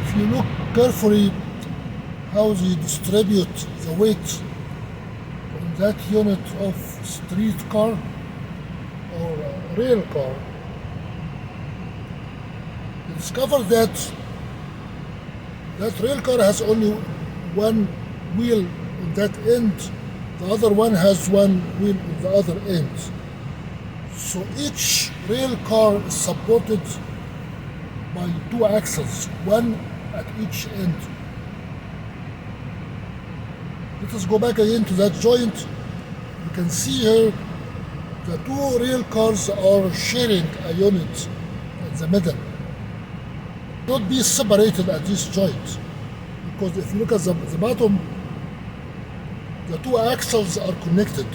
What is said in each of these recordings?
if you look carefully how they distribute the weight on that unit of street car or rail car, you discover that that rail car has only one wheel on that end, the other one has one wheel on the other end. So each rail car is supported by two axles, one at each end. Let us go back again to that joint. You can see here the two rail cars are sharing a unit in the middle. Not be separated at this joint, because if you look at the bottom, the two axles are connected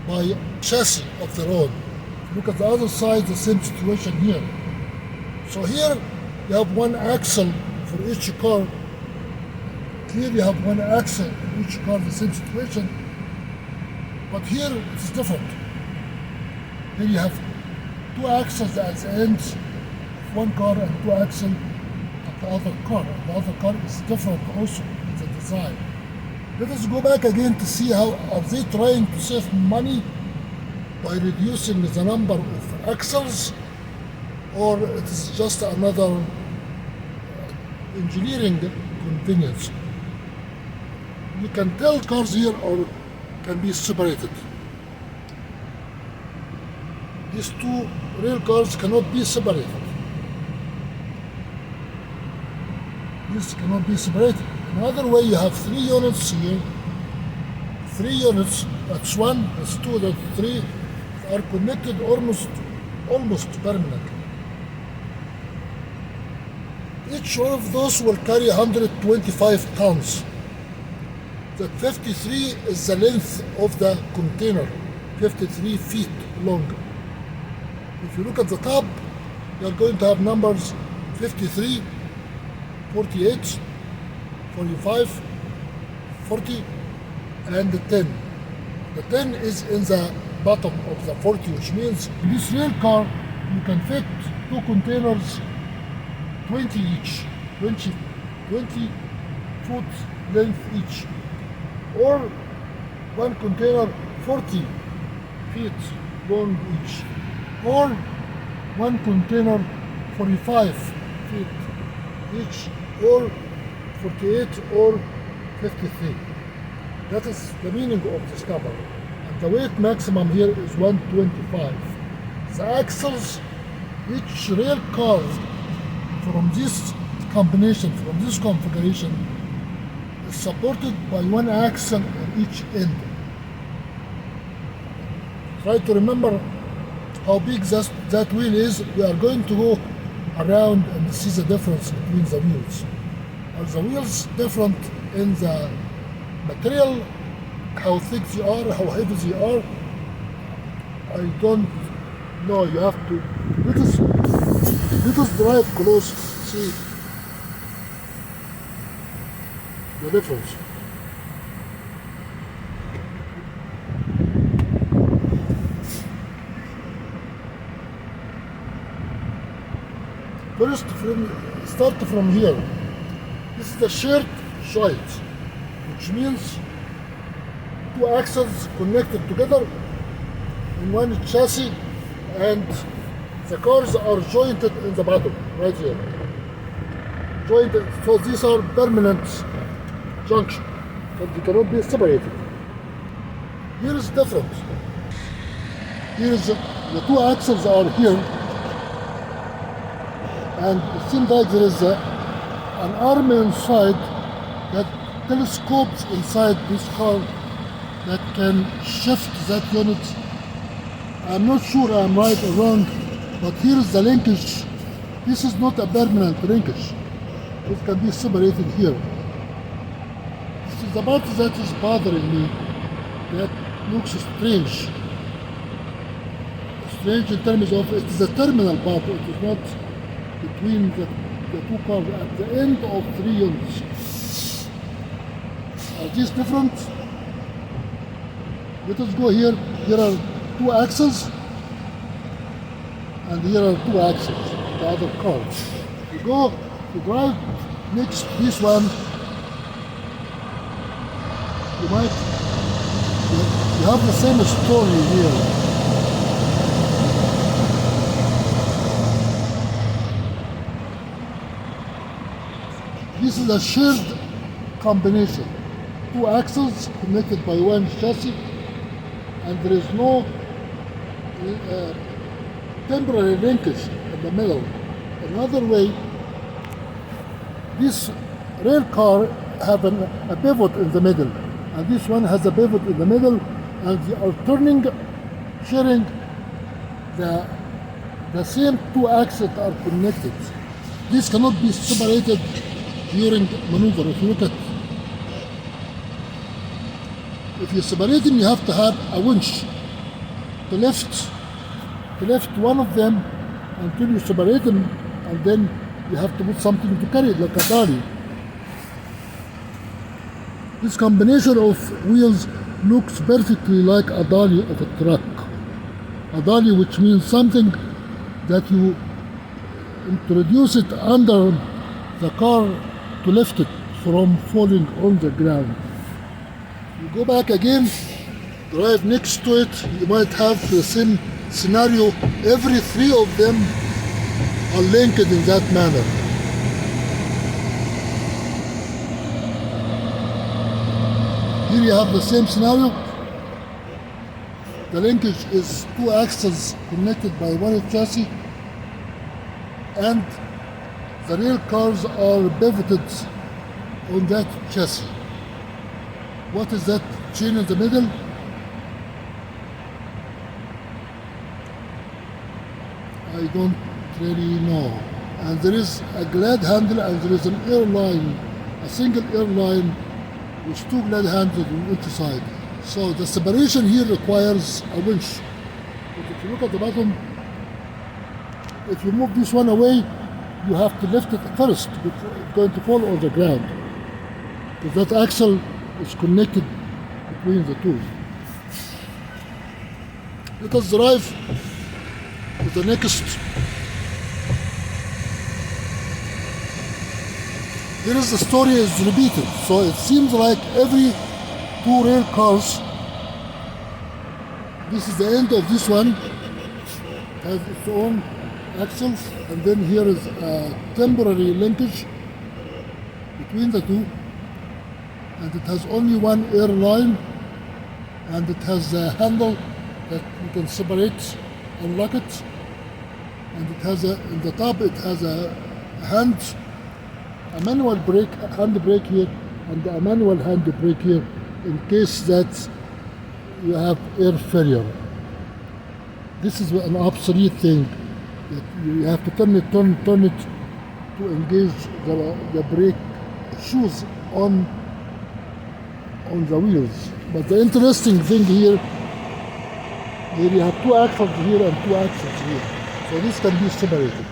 by chassis of their own. If you look at the other side, the same situation here. So here you have one axle for each car. Here you have one axle for each car, the same situation. But here it's different. Here you have two axles at the end of one car and two axles at the other car. And the other car is different also in the design. Let us go back again to see how are they trying to save money by reducing the number of axles, or it is just another engineering convenience. You can tell cars here can be separated. These two rail cars cannot be separated. This cannot be separated. Another way, you have three units here. Three units, that's one, that's two, that's three, are connected almost permanently. Each one of those will carry 125 tons. The 53 is the length of the container, 53 feet long. If you look at the top, you are going to have numbers 53, 48, 45, 40, and the 10. The 10 is in the bottom of the 40, which means in this rail car you can fit two containers 20 each, 20 foot length each, or one container 40 feet long each, or one container 45 feet each, or 48 or 53. That is the meaning of this number. And the weight maximum here is 125. The axles, each rail car from this combination, from this configuration, is supported by one axle at each end. Try to remember how big that wheel is. We are going to go around and see the difference between the wheels. Are the wheels different in the material, how thick they are, how heavy they are? I don't know. You have to let us drive close, see the difference. First, start from here. This is the shared joint, which means two axles connected together in one chassis, and the cars are jointed in the bottom, right here. Jointed, so these are permanent junction, but they cannot be separated. Here is different. Here is the two axles are here, and it seems like there is an arm inside that telescopes inside this car that can shift that unit. I'm not sure I'm right or wrong, but here is the linkage. This is not a permanent linkage. It can be separated here. This is the part that is bothering me, that looks strange. Strange in terms of it is a terminal part, it is not between the two cars at the end of three units. Are these different? Let us go here. Here are two axles, and here are two axles, the other cars. You drive Next, this one, you have the same story here. This is a shared combination. Two axles connected by one chassis, and there is no temporary linkage in the middle. Another way, this rail car have a pivot in the middle, and this one has a pivot in the middle, and they are sharing the same two axles are connected. This cannot be separated during maneuver. If you separate them, you have to have a winch to lift one of them until you separate them, and then you have to put something to carry it, like a dolly. This combination of wheels looks perfectly like a dolly of a truck. A dolly, which means something that you introduce it under the car to lift it from falling on the ground. You go back again, drive next to it, you might have the same scenario. Every three of them are linked in that manner. Here you have the same scenario. The linkage is two axles connected by one chassis, and the rail cars are pivoted on that chassis. What is that chain in the middle? I don't really know. And there is a glad handle, and there is an airline, a single airline with two glad handles on each side. So the separation here requires a winch. But if you look at the bottom, if you move this one away, you have to lift it first before it's going to fall on the ground, because that axle is connected between the two. Let us drive to the next. Here is the story is repeated. So it seems like every two rail cars, this is the end of this one, has its own axles, and then here is a temporary linkage between the two, and it has only one air line, and it has a handle that you can separate and lock it, and it has in the top it has a manual brake, hand brake here, and a manual hand brake here in case that you have air failure. This is an obsolete thing. You have to turn it to engage the brake shoes on the wheels. But the interesting thing here you have two axles here and two axles here. So this can be separated.